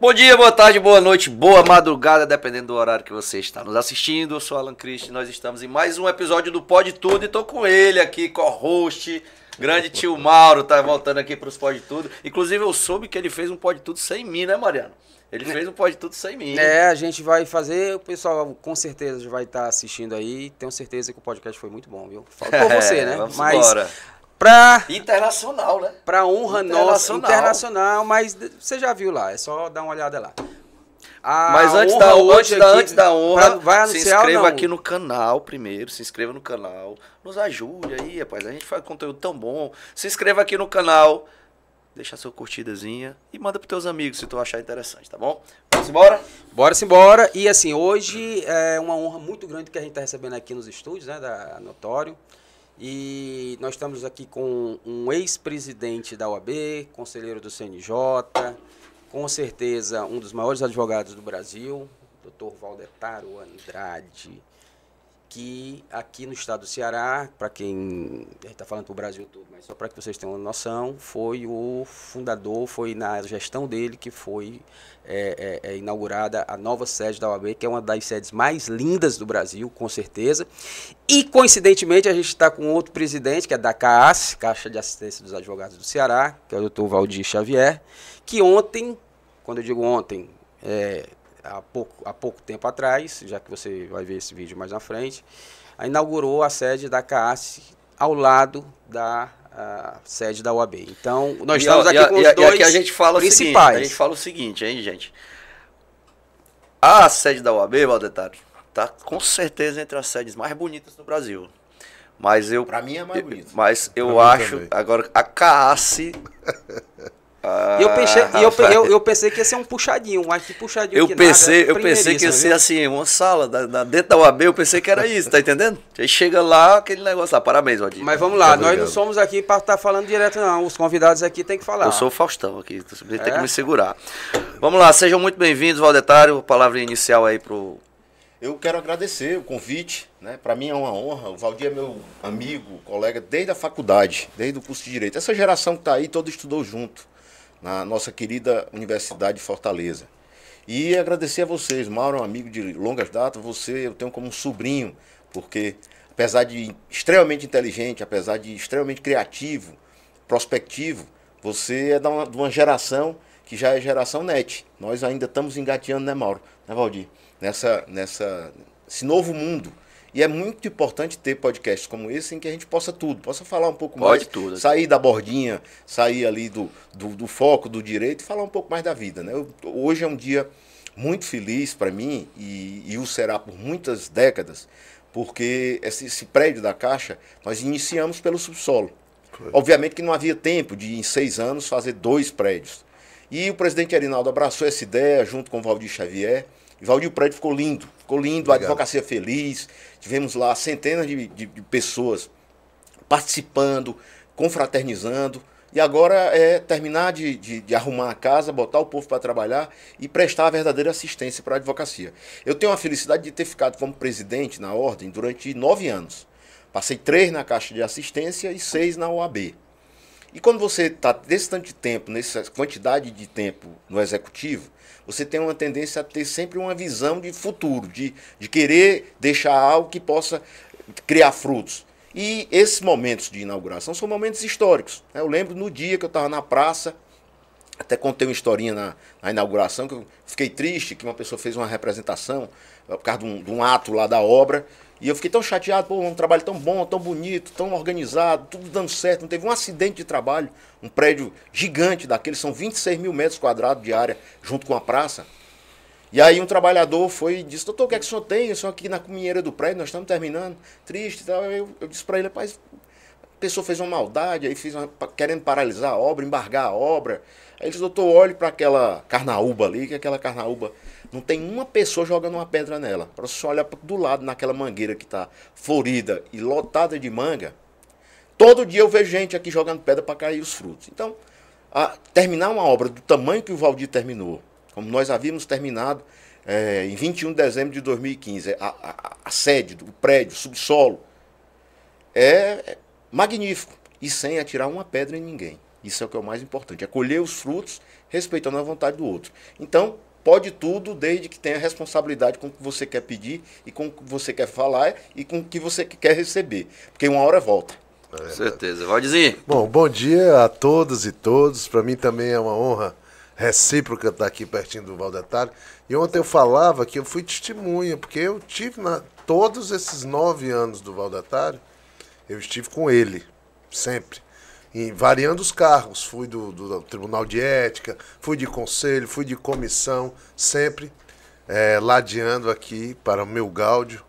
Bom dia, boa tarde, boa noite, boa madrugada, dependendo do horário que você está nos assistindo. Eu sou Alan Christie, nós estamos em mais um episódio do Pode Tudo e tô com ele aqui, co-host, grande tio Mauro, tá voltando aqui para os Pode Tudo. Inclusive eu soube que ele fez um Pode Tudo sem mim, né, Mariano? Ele fez um Pode Tudo sem mim. A gente vai fazer, o pessoal com certeza já vai estar assistindo aí, tenho certeza que o podcast foi muito bom, viu? Falo por você, né? Vamos Mas embora. Internacional, né? Pra honra nossa, internacional, mas você já viu lá, é só dar uma olhada lá. Mas antes da honra, vai se anunciar inscreva ou não? aqui no canal primeiro, se inscreva no canal, nos ajude aí, rapaz, a gente faz conteúdo tão bom. Se inscreva aqui no canal, deixa sua curtidazinha e manda pros teus amigos se tu achar interessante, tá bom? Vamos embora? Bora embora. E assim, hoje é uma honra muito grande que a gente está recebendo aqui nos estúdios, né, da Notório. E nós estamos aqui com um ex-presidente da OAB, conselheiro do CNJ, com certeza um dos maiores advogados do Brasil, Dr. Valdetaro Andrade, que aqui no estado do Ceará, para quem a gente está falando para o Brasil todo, mas só para que vocês tenham uma noção, foi o fundador, foi na gestão dele que foi inaugurada a nova sede da OAB, que é uma das sedes mais lindas do Brasil, com certeza. E, coincidentemente, a gente está com outro presidente, que é da CAAS, Caixa de Assistência dos Advogados do Ceará, que é o Dr. Valdir Xavier, que ontem, quando eu digo ontem, há pouco tempo atrás, já que você vai ver esse vídeo mais na frente, inaugurou a sede da CAAS ao lado da sede da OAB. Então, nós estamos aqui com os dois aqui a gente fala principais. A gente fala o seguinte, hein, gente? A sede da OAB, Valdetaro, tá com certeza entre as sedes mais bonitas do Brasil. Mas Pra mim é mais bonito. Mas eu acho, também. agora, a CAAS... Eu pensei que ia ser um puxadinho, mas que puxadinho Eu que pensei que ia primeiríssimo, ser viu? assim, uma sala dentro da UAB, eu pensei que era isso, tá entendendo? Aí chega lá, aquele negócio lá, parabéns, Valdir. Mas vamos lá, nós Obrigado. não somos aqui para estar falando direto não, os convidados aqui tem que falar. Eu sou o Faustão aqui, você tem que me segurar. Vamos lá, sejam muito bem-vindos, Valdetário, palavra inicial aí pro... Eu quero agradecer o convite, né? Para mim é uma honra. O Valdir é meu amigo, colega desde a faculdade, desde o curso de Direito. Essa geração que está aí, toda estudou junto na nossa querida Universidade de Fortaleza. E agradecer a vocês, Mauro é um amigo de longas datas, você eu tenho como um sobrinho, porque apesar de extremamente inteligente, apesar de extremamente criativo, prospectivo, você é de uma geração que já é geração NET. Nós ainda estamos engateando, né, Mauro? Né, Valdir? Esse novo mundo. E é muito importante ter podcasts como esse em que a gente possa falar um pouco mais, tudo. sair da bordinha, sair ali do foco do direito e falar um pouco mais da vida, né? Hoje é um dia muito feliz para mim e o será por muitas décadas, porque esse prédio da Caixa nós iniciamos pelo subsolo. Obviamente que não havia tempo de, em 6 anos, fazer 2 prédios. E o presidente Erinaldo abraçou essa ideia junto com o Valdir Xavier. E Valdir, o prédio ficou lindo, a advocacia feliz, tivemos lá centenas de pessoas participando, confraternizando, e agora é terminar de arrumar a casa, botar o povo para trabalhar e prestar a verdadeira assistência para a advocacia. Eu tenho a felicidade de ter ficado como presidente na Ordem durante 9 anos. Passei 3 na Caixa de Assistência e 6 na OAB. E quando você está desse tanto de tempo, nessa quantidade de tempo no Executivo, você tem uma tendência a ter sempre uma visão de futuro, de querer deixar algo que possa criar frutos. E esses momentos de inauguração são momentos históricos. Eu lembro no dia que eu estava na praça, até contei uma historinha na inauguração, que eu fiquei triste, que uma pessoa fez uma representação por causa de um ato lá da obra, e eu fiquei tão chateado, pô, um trabalho tão bom, tão bonito, tão organizado, tudo dando certo, não teve um acidente de trabalho, um prédio gigante daqueles, são 26 mil metros quadrados de área, junto com a praça. E aí um trabalhador foi e disse, doutor, o que é que o senhor tem? Eu sou aqui na cominheira do prédio, nós estamos terminando, triste e tal. Eu disse para ele, rapaz, a pessoa fez uma maldade, aí querendo paralisar a obra, embargar a obra. Aí ele disse, doutor, olhe para aquela carnaúba ali, que aquela carnaúba não tem uma pessoa jogando uma pedra nela. Para você olhar do lado, naquela mangueira que está florida e lotada de manga, todo dia eu vejo gente aqui jogando pedra para cair os frutos. Então, terminar uma obra do tamanho que o Valdir terminou, como nós havíamos terminado em 21 de dezembro de 2015, a sede do prédio, subsolo, é magnífico. E sem atirar uma pedra em ninguém. Isso é o que é o mais importante, é colher os frutos respeitando a vontade do outro. Então, pode tudo desde que tenha responsabilidade com o que você quer pedir e com o que você quer falar e com o que você quer receber. Porque uma hora volta. Com certeza. Valdezinho. Bom, bom dia a todos e todos. Para mim também é uma honra recíproca estar aqui pertinho do Valdetário. E ontem eu falava que eu fui testemunha, porque eu tive todos esses 9 anos do Valdetário, eu estive com ele, sempre. E variando os cargos, fui do Tribunal de Ética, fui de conselho, fui de comissão, sempre ladeando aqui para o meu gáudio,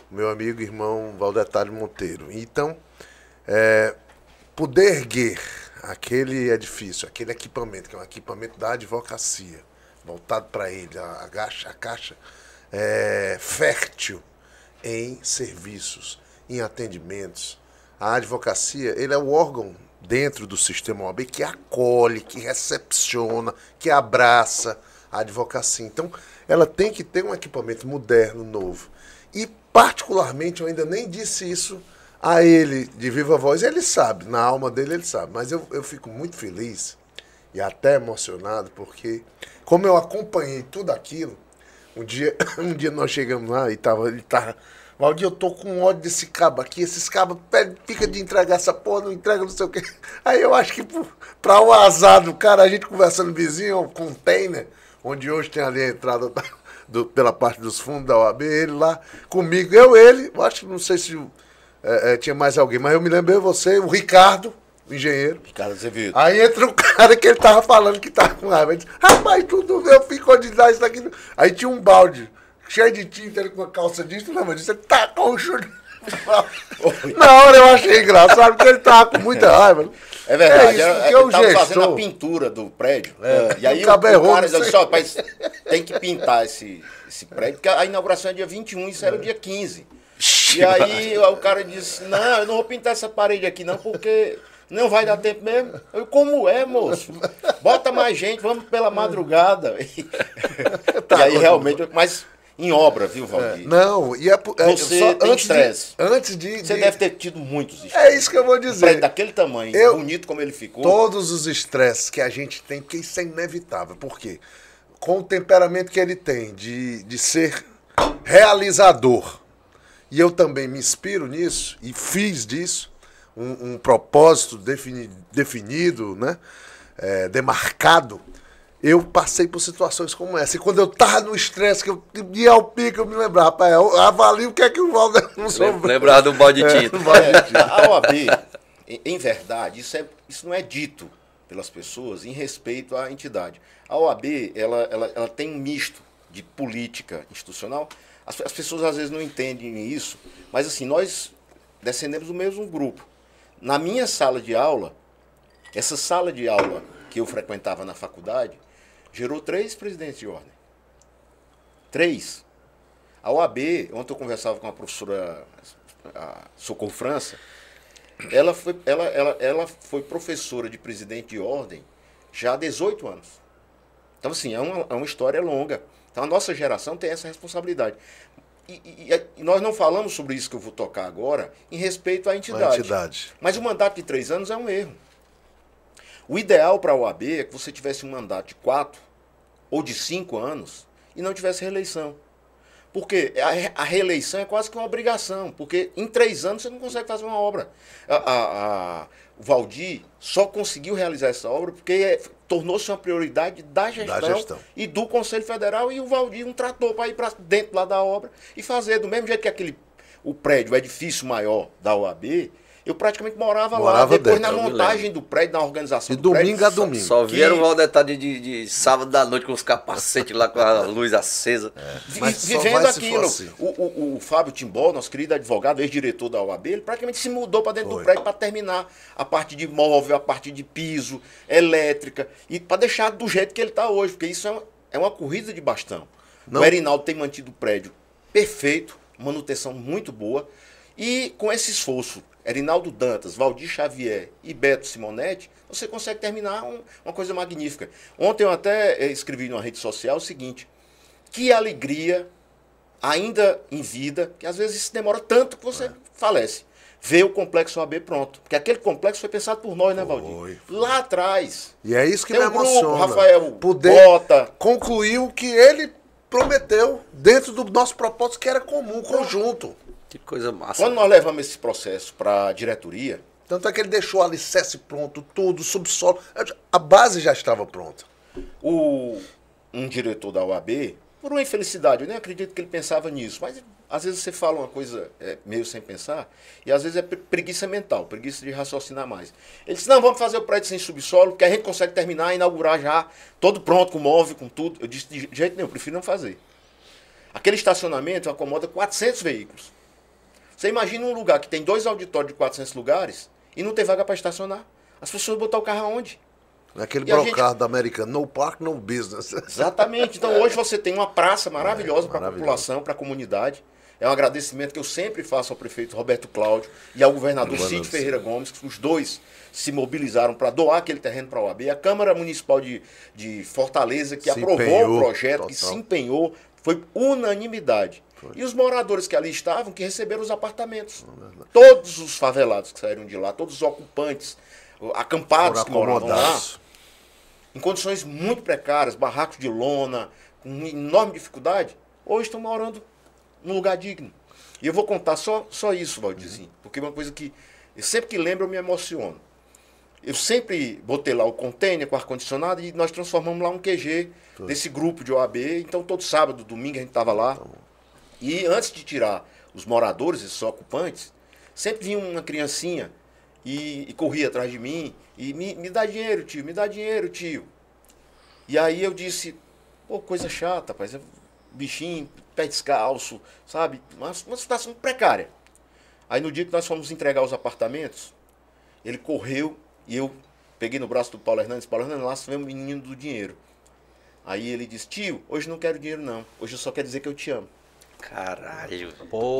meu amigo e irmão Valdetário Monteiro. Então, poder erguer aquele edifício, aquele equipamento, que é um equipamento da advocacia, voltado para ele, a caixa fértil em serviços, em atendimentos. A advocacia, ele é o órgão dentro do sistema OAB que acolhe, que recepciona, que abraça a advocacia. Então, ela tem que ter um equipamento moderno, novo. E, particularmente, eu ainda nem disse isso a ele de viva voz. Ele sabe, na alma dele ele sabe. Mas eu fico muito feliz e até emocionado, porque, como eu acompanhei tudo aquilo, um dia nós chegamos lá e ele tava... Valdir, eu tô com ódio desse cabo aqui, esses cabos fica de entregar essa porra, não entrega não sei o quê. Aí eu acho que pra o azar do cara, a gente conversando vizinho, um container, onde hoje tem ali a entrada pela parte dos fundos da OAB, ele lá comigo, ele, acho que não sei se tinha mais alguém, mas eu me lembrei você, o Ricardo, o engenheiro. Ricardo Azevedo. Aí entra o cara que ele tava falando que tava com raiva. Ele disse, rapaz, tudo eu fico de dar isso aqui. Aí tinha um balde cheio de tinta, ele com uma calça jeans, tu lembra disso? Ele tá com o chute. Na hora eu achei engraçado, porque ele tava com muita raiva. É verdade, ele tava fazendo a pintura do prédio. E aí o cara disse, rapaz, tem que pintar esse prédio, porque a inauguração é dia 21, isso era o dia 15. E aí o cara disse, não, eu não vou pintar essa parede aqui não, porque não vai dar tempo mesmo. Eu, como é, moço? Bota mais gente, vamos pela madrugada. E aí realmente, mas... Em obra, viu, Valdir? Não, você só tem estresse. Você deve ter tido muitos estresses. É isso que eu vou dizer. Daquele tamanho, bonito como ele ficou. Todos os estresses que a gente tem, porque isso é inevitável. Por quê? Com o temperamento que ele tem de ser realizador, e eu também me inspiro nisso, e fiz disso um propósito definido, né? Demarcado. Eu passei por situações como essa. E quando eu tava no estresse, que eu ia ao pico, eu me lembrava, rapaz, eu avalio o que é que o Valder não soube. Lembrar do balde de tinta. A OAB, em verdade, isso não é dito pelas pessoas em respeito à entidade. A OAB, ela tem um misto de política institucional. As pessoas às vezes não entendem isso, mas assim, nós descendemos do mesmo grupo. Na minha sala de aula, essa sala de aula que eu frequentava na faculdade, gerou 3 presidentes de ordem. 3. A OAB, ontem eu conversava com a professora Socorro França, ela foi professora de presidente de ordem já há 18 anos. Então, assim, é uma história longa. Então, a nossa geração tem essa responsabilidade. E nós não falamos sobre isso que eu vou tocar agora em respeito à entidade. Mas o mandato de 3 anos é um erro. O ideal para a OAB é que você tivesse um mandato de 4 ou de 5 anos e não tivesse reeleição. Porque a reeleição é quase que uma obrigação, porque em 3 anos você não consegue fazer uma obra. O Valdir só conseguiu realizar essa obra porque tornou-se uma prioridade da gestão e do Conselho Federal, e o Valdir um trator para ir para dentro lá da obra e fazer. Do mesmo jeito que o prédio, o edifício maior da OAB, eu praticamente morava lá, depois na montagem do prédio, na organização do prédio. De domingo a domingo. Só vieram o Valdetário de sábado da noite com os capacetes lá, com a luz acesa. Vivendo aquilo. Assim. O Fábio Timbó, nosso querido advogado, ex-diretor da OAB, ele praticamente se mudou para dentro do prédio para terminar a parte de móvel, a parte de piso, elétrica, e para deixar do jeito que ele está hoje, porque isso é uma corrida de bastão. Não. O Erinaldo tem mantido o prédio perfeito, manutenção muito boa, e com esse esforço, Erinaldo Dantas, Valdir Xavier e Beto Simonetti, você consegue terminar uma coisa magnífica. Ontem eu até escrevi numa rede social o seguinte: que alegria, ainda em vida, que às vezes isso demora tanto que você falece. ver o Complexo OAB pronto. Porque aquele complexo foi pensado por nós, né, Valdir? Foi. Lá atrás. E é isso que Tem me um grupo, emociona. Rafael poder Bota. concluir o que ele prometeu dentro do nosso propósito, que era comum, conjunto. Que coisa massa. Quando nós levamos esse processo para a diretoria, Tanto é que ele deixou o alicerce pronto, tudo, subsolo. A base já estava pronta. um diretor da OAB, por uma infelicidade, eu nem acredito que ele pensava nisso, mas às vezes você fala uma coisa meio sem pensar, e às vezes é preguiça mental, preguiça de raciocinar mais. Ele disse, não, vamos fazer o prédio sem subsolo, porque a gente consegue terminar, inaugurar já, todo pronto, com móvel, com tudo. Eu disse, de jeito nenhum, eu prefiro não fazer. Aquele estacionamento acomoda 400 veículos. Você imagina um lugar que tem 2 auditórios de 400 lugares e não tem vaga para estacionar. As pessoas botar o carro aonde? Naquele E a brocado da Americana, no park, no business. Exatamente. Então hoje você tem uma praça maravilhosa para a maravilhoso. população, para a comunidade. É um agradecimento que eu sempre faço ao prefeito Roberto Cláudio e ao governador Cid Ferreira Gomes, que os dois se mobilizaram para doar aquele terreno para a OAB. A Câmara Municipal de Fortaleza, que Se aprovou empenhou, o projeto, que total. se empenhou, foi unanimidade. E os moradores que ali estavam, que receberam os apartamentos. Todos os favelados que saíram de lá, todos os ocupantes, acampados que moravam lá, em condições muito precárias, barracos de lona, com enorme dificuldade, hoje estão morando num lugar digno. E eu vou contar só isso, Valdirzinho, porque é uma coisa que, sempre que lembro, eu me emociono. Eu sempre botei lá o container com ar-condicionado e nós transformamos lá um QG desse grupo de OAB. Então, todo sábado, domingo, a gente estava lá. E antes de tirar os moradores, esses ocupantes, sempre vinha uma criancinha e corria atrás de mim e me dá dinheiro, tio, me dá dinheiro, tio. E aí eu disse, pô, coisa chata, rapaz, bichinho, pé descalço, sabe? Uma situação precária. Aí no dia que nós fomos entregar os apartamentos, ele correu e eu peguei no braço do Paulo Hernandes, lá você vê um menino do dinheiro. Aí ele disse, tio, hoje não quero dinheiro não, hoje eu só quero dizer que eu te amo. Caralho.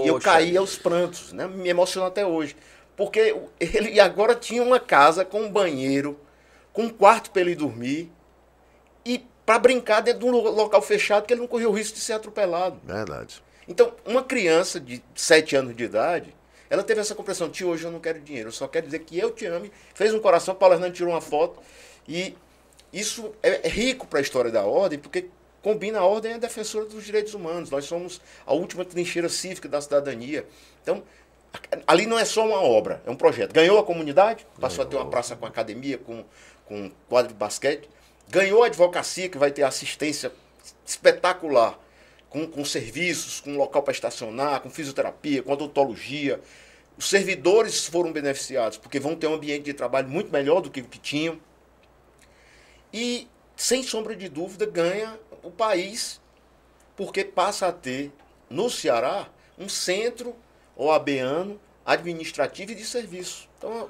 E eu caí aos prantos, né? Me emociona até hoje. Porque ele agora tinha uma casa com um banheiro, com um quarto para ele dormir e para brincar dentro de um local fechado que ele não corria o risco de ser atropelado. Verdade. Então, uma criança de 7 anos de idade, ela teve essa compreensão, tio, hoje eu não quero dinheiro, eu só quero dizer que eu te amo. Fez um coração, Paulo Hernandes tirou uma foto e isso é rico para a história da ordem, porque combina a ordem e a defensora dos direitos humanos. Nós somos a última trincheira cívica da cidadania. Então, ali não é só uma obra, é um projeto. Ganhou a comunidade, passou a ter uma praça com academia, com quadro de basquete. Ganhou a advocacia, que vai ter assistência espetacular, com serviços, com local para estacionar, com fisioterapia, com odontologia. Os servidores foram beneficiados, porque vão ter um ambiente de trabalho muito melhor do que o que tinham. E, sem sombra de dúvida, ganha o país, porque passa a ter, no Ceará, um centro OABiano, administrativo e de serviço. Então,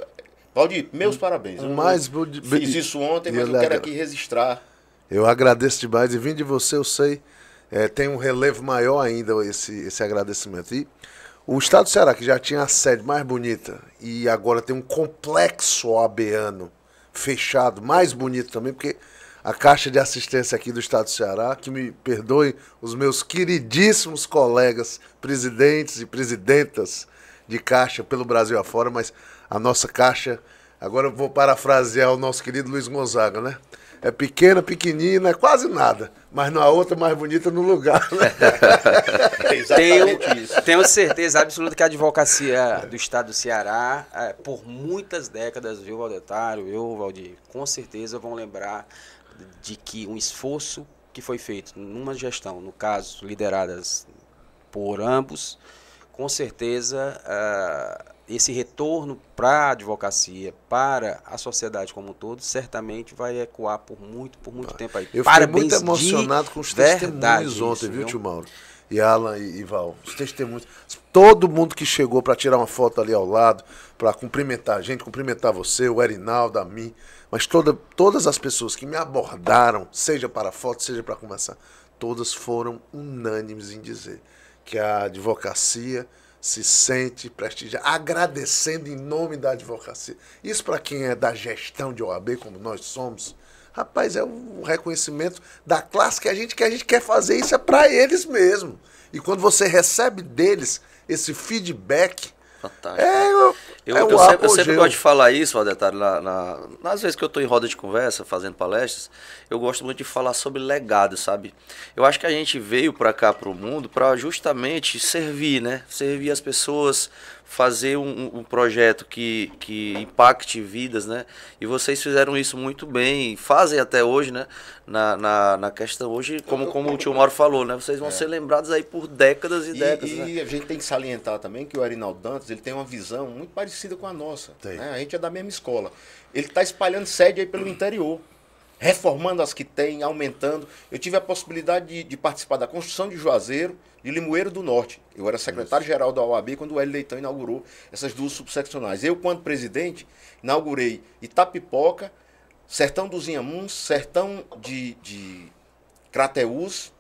Valdir, meus parabéns. Eu fiz isso ontem, mas eu quero aqui registrar. Eu agradeço demais e vindo de você, eu sei, tem um relevo maior ainda esse agradecimento. E o Estado do Ceará, que já tinha a sede mais bonita e agora tem um complexo OABiano fechado, mais bonito também, porque a Caixa de Assistência aqui do Estado do Ceará, que me perdoem os meus queridíssimos colegas, presidentes e presidentas de Caixa pelo Brasil afora, mas a nossa Caixa, agora eu vou parafrasear o nosso querido Luiz Gonzaga, né? É pequena, pequenina, é quase nada, mas na outra mais bonita no lugar. Né? É exatamente isso. Tenho certeza absoluta que a advocacia do Estado do Ceará, por muitas décadas, viu, Valdetário, eu, Valdir, com certeza vão lembrar de que um esforço que foi feito numa gestão, no caso, lideradas por ambos, com certeza esse retorno para a advocacia, para a sociedade como um todo, certamente vai ecoar por muito tempo aí. Eu fiquei muito emocionado com os testemunhos ontem, viu, tio Mauro? E Alan e Val, os testemunhos. Todo mundo que chegou para tirar uma foto ali ao lado, para cumprimentar a gente, cumprimentar você, o Erinaldo, a mim, mas todas as pessoas que me abordaram, seja para foto, seja para conversar, todas foram unânimes em dizer que a advocacia se sente prestigiada, agradecendo em nome da advocacia. Isso para quem é da gestão de OAB, como nós somos, rapaz, é um reconhecimento da classe que a gente quer fazer isso é para eles mesmo. E quando você recebe deles esse feedback, Fantástico. Eu sempre apogeu. gosto de falar isso, Valdetari, nas vezes que eu estou em roda de conversa, fazendo palestras, eu gosto muito de falar sobre legado, sabe? Eu acho que a gente veio para cá, para o mundo, para justamente servir, né? Servir as pessoas, fazer um projeto que impacte vidas, né? E vocês fizeram isso muito bem, fazem até hoje, né? Na questão hoje, como o tio Mauro falou, né? Vocês vão ser lembrados aí por décadas e décadas, né? E a gente tem que salientar também que o Erinaldo Dantas, ele tem uma visão muito parecida com a nossa. Né? A gente é da mesma escola. Ele está espalhando sede aí pelo interior, reformando as que tem, aumentando. Eu tive a possibilidade de participar da construção de Juazeiro, de Limoeiro do Norte. Eu era secretário-geral da OAB quando o Hélio Leitão inaugurou essas duas subseccionais. Eu, quando presidente, inaugurei Itapipoca, Sertão dos Inhamuns, Sertão de Crateús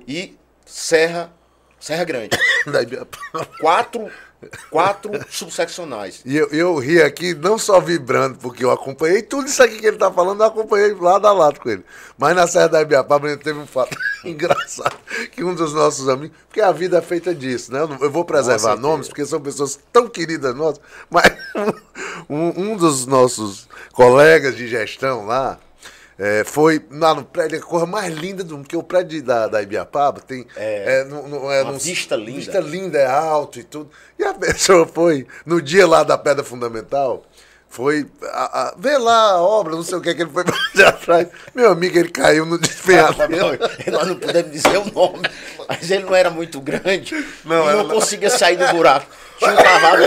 e Serra Grande. Quatro subseccionais. E eu ri aqui, não só vibrando, porque eu acompanhei tudo isso aqui que ele está falando, eu acompanhei lado a lado com ele. Mas na Serra da Ibiapaba teve um fato engraçado, que um dos nossos amigos, porque a vida é feita disso, né? Eu vou preservar nomes, porque são pessoas tão queridas nossas, mas um dos nossos colegas de gestão lá, foi lá no prédio, a coisa mais linda do mundo, porque o prédio da Ibiapaba tem uma vista linda. Vista linda, é alto e tudo. E a pessoa foi, no dia lá da Pedra Fundamental, foi ver lá a obra, não sei o que ele foi fazer atrás. Meu amigo, ele caiu no despenhadeiro. Nós não podemos dizer o nome, mas ele não era muito grande e não conseguia sair do buraco. Tinha cavado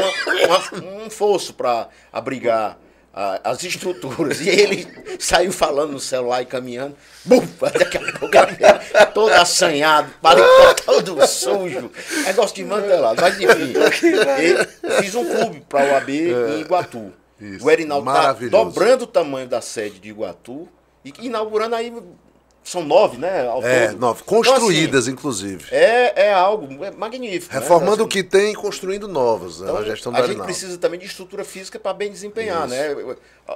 um fosso para abrigar as estruturas. E ele saiu falando no celular e caminhando. Bum! Daqui a pouco ele veio todo assanhado, paletó todo sujo. Negócio de mantelado. Mas enfim, fiz um clube para o OAB em Iguatu. Isso, o Erinaldo está dobrando o tamanho da sede de Iguatu e inaugurando aí. São 9, né? Ao todo. 9. Construídas, então, assim, inclusive. É algo magnífico. Reformando né? o que tem e construindo novas. Então, a gestão do a gente Arinaldo. precisa também de estrutura física para bem desempenhar, né?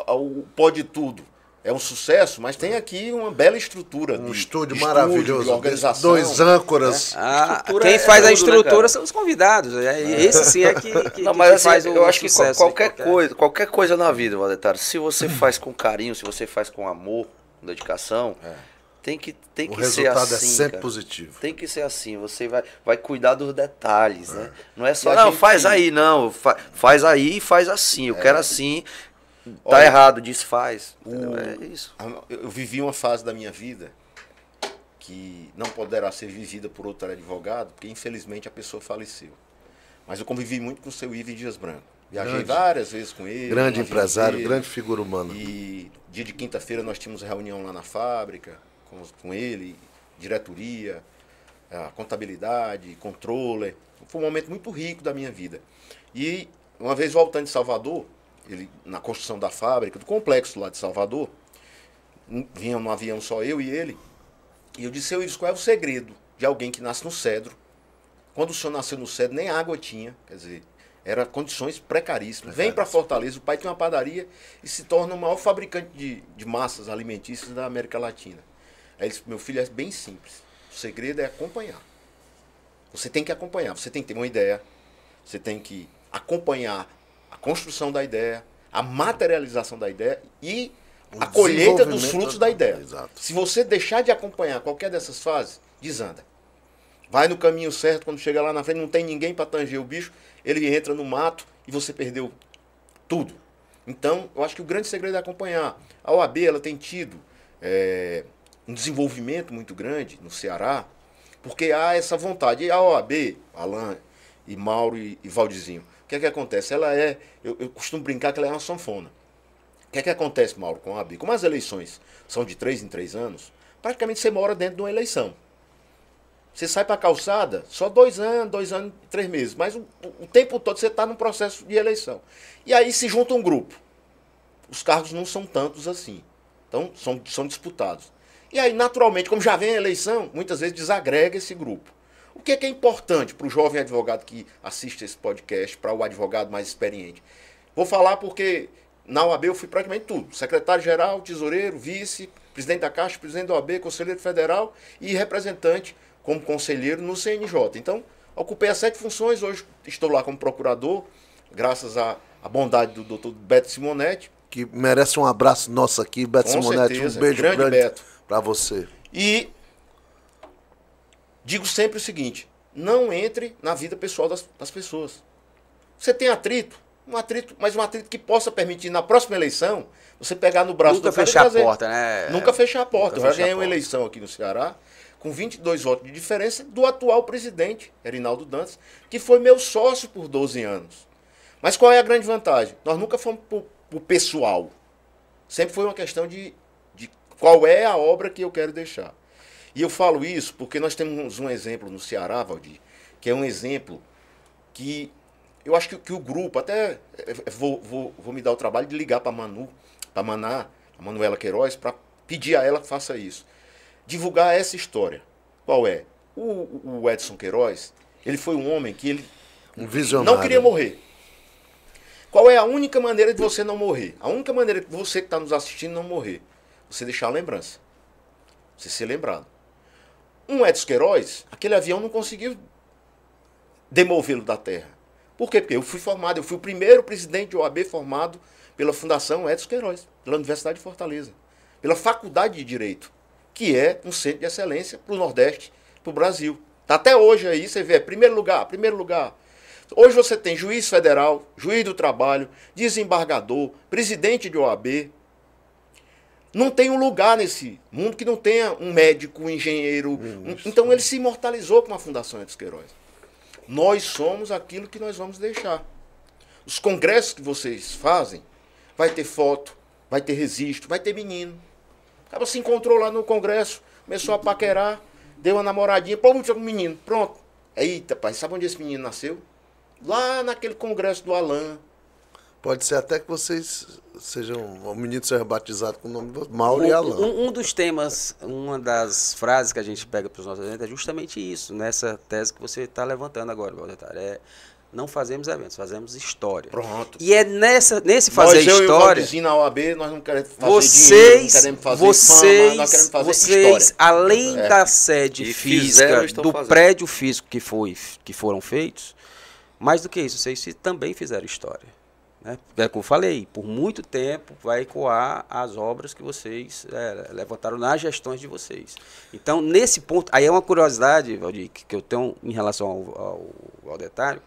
O Pode Tudo é um sucesso, mas tem aqui uma bela estrutura. Estúdio maravilhoso. De organização. 2 âncoras. Quem faz a estrutura são os convidados. Esse sim é que não, mas assim, faz o eu acho que sucesso qualquer coisa na vida, Valdetari, se você faz com carinho, se você faz com amor, com dedicação, tem que ser assim. O resultado é sempre positivo. Tem que ser assim. Você vai cuidar dos detalhes, né? Não é só, faz aí, não. Faz aí e faz assim. Eu quero assim. Tá errado, desfaz. É isso. Eu vivi uma fase da minha vida que não poderá ser vivida por outro advogado, porque infelizmente a pessoa faleceu. Mas eu convivi muito com o seu Ivo Dias Branco. Viajei várias vezes com ele. Grande empresário, grande figura humana. E dia de quinta-feira nós tínhamos reunião lá na fábrica com ele, diretoria, contabilidade, controller. Foi um momento muito rico da minha vida. E uma vez voltando de Salvador, ele, na construção da fábrica, do complexo lá de Salvador, vinha num avião só eu e ele, e eu disse, seu Iris, qual é o segredo de alguém que nasce no Cedro? Quando o senhor nasceu no Cedro, nem água tinha, quer dizer, eram condições precaríssimas. Vem para Fortaleza, o pai tem uma padaria e se torna o maior fabricante de massas alimentícias da América Latina. Aí ele disse, meu filho, é bem simples, o segredo é acompanhar. Você tem que acompanhar, você tem que ter uma ideia, você tem que acompanhar a construção da ideia, a materialização da ideia e a colheita dos frutos da ideia. Exato. Se você deixar de acompanhar qualquer dessas fases, desanda. Vai no caminho certo, quando chega lá na frente, não tem ninguém para tanger o bicho, ele entra no mato e você perdeu tudo. Então, eu acho que o grande segredo é acompanhar. A OAB ela tem tido um desenvolvimento muito grande no Ceará, porque há essa vontade. E a OAB, Alain e Mauro e Valdizinho, o que é que acontece? Ela eu costumo brincar que ela é uma sanfona. O que é que acontece, Mauro, com a OAB? Como as eleições são de 3 em 3 anos, praticamente você mora dentro de uma eleição. Você sai para a calçada só 2 anos e 3 meses, mas o tempo todo você está num processo de eleição. E aí se junta um grupo. Os cargos não são tantos assim. Então são disputados. E aí, naturalmente, como já vem a eleição, muitas vezes desagrega esse grupo. O que é importante para o jovem advogado que assiste esse podcast, para o advogado mais experiente? Vou falar porque na OAB eu fui praticamente tudo. Secretário-geral, tesoureiro, vice, presidente da Caixa, presidente da OAB, conselheiro federal e representante como conselheiro no CNJ. Então, Ocupei as 7 funções, hoje estou lá como procurador, graças à bondade do doutor Beto Simonetti. Que merece um abraço nosso aqui, Beto Com Simonetti. certeza, Um beijo grande grande Beto. para você. E digo sempre o seguinte, não entre na vida pessoal das pessoas. Você tem atrito, mas um atrito que possa permitir, na próxima eleição, você pegar no braço Nunca do cara fechar e fazer. a porta, né? Nunca fechar a porta. Eu Nunca já ganhei fechar a uma porta. eleição aqui no Ceará com 22 votos de diferença do atual presidente, Erinaldo Dantas, que foi meu sócio por 12 anos. Mas qual é a grande vantagem? Nós nunca fomos pro pessoal. Sempre foi uma questão de qual é a obra que eu quero deixar. E eu falo isso porque nós temos um exemplo no Ceará, Valdir, que é um exemplo que eu acho que o grupo, até vou me dar o trabalho de ligar para a Manuela Queiroz, para pedir a ela que faça isso. Divulgar essa história. Qual é? O Edson Queiroz, ele foi um homem que ele Um visionário. não queria morrer. Qual é a única maneira de você não morrer? A única maneira de você que está nos assistindo não morrer? Você deixar a lembrança. Você ser lembrado. Um Edson Queiroz, aquele avião não conseguiu demovê-lo da terra. Por quê? Porque eu fui formado, eu fui o primeiro presidente de OAB formado pela Fundação Edson Queiroz, pela Universidade de Fortaleza, pela Faculdade de Direito, que é um centro de excelência para o Nordeste, para o Brasil. Tá até hoje aí, você vê, primeiro lugar, primeiro lugar. Hoje você tem juiz federal, juiz do trabalho, desembargador, presidente de OAB. Não tem um lugar nesse mundo que não tenha um médico, um engenheiro. Então ele se imortalizou com a Fundação Edson Queiroz. Nós somos aquilo que nós vamos deixar. Os congressos que vocês fazem, vai ter foto, vai ter registro, vai ter menino. O cara se encontrou lá no congresso, começou a paquerar, deu uma namoradinha, pô, um menino, pronto. Eita, pai, sabe onde esse menino nasceu? Lá naquele congresso do Alain. Pode ser até que vocês sejam, o menino seja batizado com o nome de Mauro e Alain. Um dos temas, uma das frases que a gente pega para os nossos eventos é justamente isso, nessa tese que você está levantando agora, Valdetar. Não fazemos eventos, fazemos história. Pronto. E é nesse fazer Nós, eu e o história. Valdezinho na OAB, nós não queremos fazer dinheiro, não queremos fazer fama, nós queremos fazer vocês, história. além da sede E física, fizeram, estão do fazendo. prédio físico que foram feitos, mais do que isso, vocês também fizeram história. Né? É como eu falei, por muito tempo vai ecoar as obras que vocês levantaram nas gestões de vocês. Então, nesse ponto, aí é uma curiosidade, Valdir, que eu tenho em relação ao Valdetário,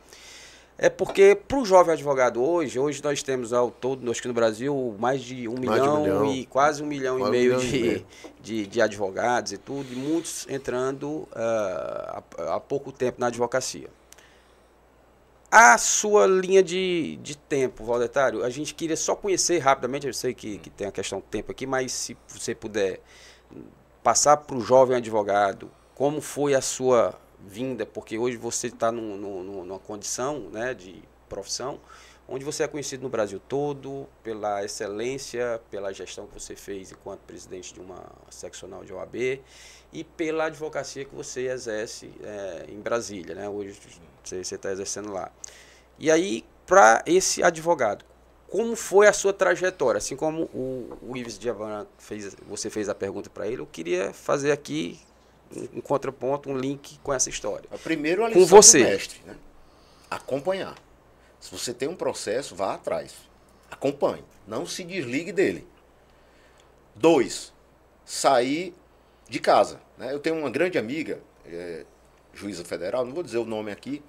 é porque para o jovem advogado hoje nós temos ao todo, acho que no Brasil, mais de 1 milhão e quase 1 milhão e meio de advogados e tudo, e muitos entrando há pouco tempo na advocacia. A sua linha de tempo, Valdetário, a gente queria só conhecer rapidamente, eu sei que tem a questão do tempo aqui, mas se você puder passar para o jovem advogado como foi a sua vinda, porque hoje você está numa condição, né, de profissão, onde você é conhecido no Brasil todo pela excelência, pela gestão que você fez enquanto presidente de uma seccional de OAB e pela advocacia que você exerce em Brasília, né? Hoje você está exercendo lá. E aí, para esse advogado, como foi a sua trajetória? Assim como o Ives Djavan você fez a pergunta para ele, eu queria fazer aqui um contraponto, um link com essa história. Primeiro, a com lição você. do mestre, né? Acompanhar. Se você tem um processo, vá atrás. Acompanhe. Não se desligue dele. 2, sair de casa. Né? Eu tenho uma grande amiga, juíza federal, não vou dizer o nome aqui,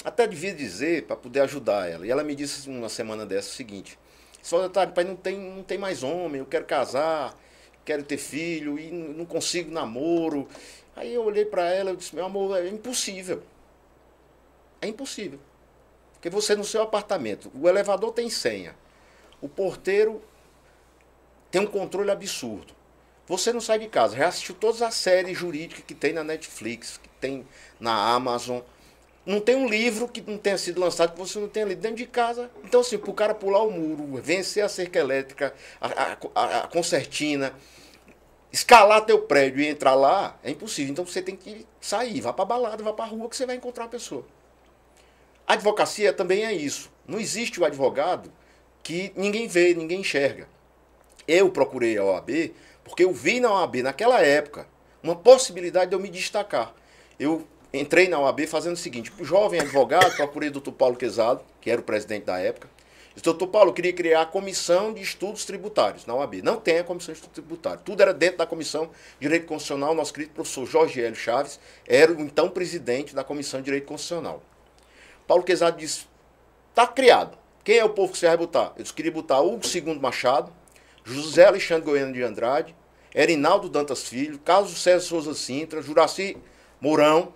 até devia dizer para poder ajudar ela. E ela me disse uma semana dessa o seguinte: só pai, não tem mais homem, eu quero casar, quero ter filho e não consigo namoro. Aí eu olhei para ela e disse: meu amor, é impossível. É impossível. Porque você no seu apartamento, o elevador tem senha, o porteiro tem um controle absurdo. Você não sai de casa, já assistiu todas as séries jurídicas que tem na Netflix, que tem na Amazon. Não tem um livro que não tenha sido lançado que você não tenha lido dentro de casa. Então, assim, para o cara pular o muro, vencer a cerca elétrica, a concertina, escalar teu prédio e entrar lá, é impossível. Então você tem que sair, vá para a balada, vá para a rua que você vai encontrar uma pessoa. A advocacia também é isso. Não existe o advogado que ninguém vê, ninguém enxerga. Eu procurei a OAB porque eu vi na OAB, naquela época, uma possibilidade de eu me destacar. Eu entrei na OAB fazendo o seguinte, jovem advogado, procurei o doutor Paulo Quezado, que era o presidente da época. Disse, doutor Paulo, eu queria criar a Comissão de Estudos Tributários na OAB. Não tem a Comissão de Estudos Tributários. Tudo era dentro da Comissão de Direito Constitucional. Nosso querido professor Jorge Hélio Chaves era o então presidente da Comissão de Direito Constitucional. Paulo Quezado disse, está criado. Quem é o povo que você vai botar? Eu disse, queria botar Hugo II Machado, José Alexandre Goiano de Andrade, Erinaldo Dantas Filho, Carlos César Souza Sintra, Juraci Mourão,